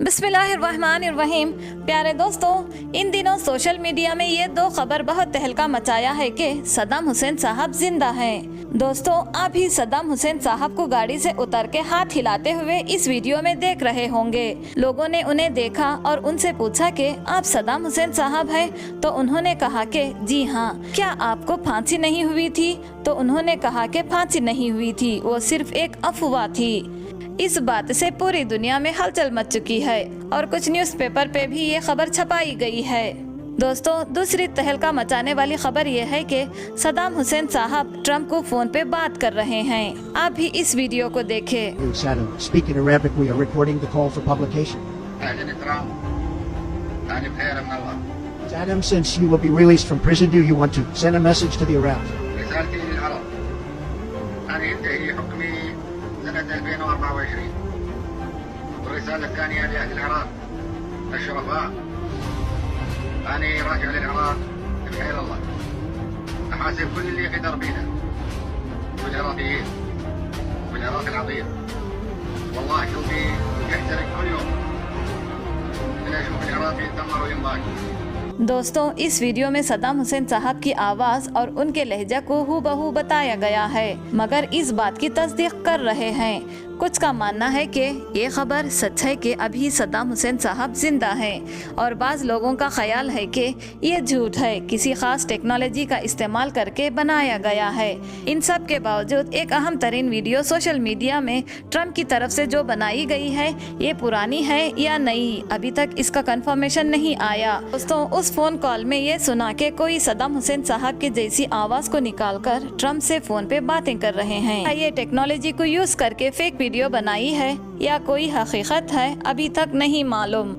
बिस्मिल्लाहिर्रहमानिर्रहीम। प्यारे दोस्तों, इन दिनों सोशल मीडिया में ये दो खबर बहुत तहलका मचाया है कि सद्दाम हुसैन साहब जिंदा हैं। दोस्तों, आप ही सद्दाम हुसैन साहब को गाड़ी से उतर के हाथ हिलाते हुए इस वीडियो में देख रहे होंगे। लोगों ने उन्हें देखा और उनसे पूछा कि आप सद्दाम हुसैन साहब हैं? तो उन्होंने कहा कि जी हाँ। क्या आपको फांसी नहीं हुई थी? तो उन्होंने कहा कि फांसी नहीं हुई थी, वो सिर्फ एक अफवाह थी। इस बात से पूरी दुनिया में हलचल मच चुकी है और कुछ न्यूज़पेपर पे भी ये खबर छपाई गई है। दोस्तों, दूसरी तहलका मचाने वाली खबर ये है कि सद्दाम हुसैन साहब ट्रम्प को फोन पे बात कर रहे हैं। आप भी इस वीडियो को देखें। Speaking Arabic, we are recording the call for publication. Saddam, since you will be released from prison, do you want to send a message to the Arabs? رسالتي للعرب: أنا ينتهي حكمي سنة 2024. والرسالة الثانية لأهل العراق الشرفاء: أنا راجع للعراق بخير الله، أحاسب كل اللي قدر بينا والعراقيين والعراق العظيم. والله قلبي يحترق كل يوم إن أشوف العراق يتدمر وينضاق. दोस्तों, इस वीडियो में सद्दाम हुसैन साहब की आवाज और उनके लहजा को हूबहू बताया गया है, मगर इस बात की तस्दीक कर रहे हैं। कुछ का मानना है कि ये खबर सच है कि अभी सद्दाम हुसैन साहब जिंदा हैं, और बाज़ लोगों का ख्याल है कि ये झूठ है, किसी खास टेक्नोलॉजी का इस्तेमाल करके बनाया गया है। इन सब के बावजूद एक अहम तरीन वीडियो सोशल मीडिया में ट्रम्प की तरफ से जो बनाई गई है, ये पुरानी है या नई, अभी तक इसका कंफर्मेशन नहीं आया। दोस्तों, उस फोन कॉल में ये सुना कि कोई सद्दाम हुसैन साहब की जैसी आवाज को निकालकर ट्रम्प से फोन पे बातें कर रहे हैं। ये टेक्नोलॉजी को यूज करके फेक वीडियो बनाई है या कोई हकीकत है, अभी तक नहीं मालूम।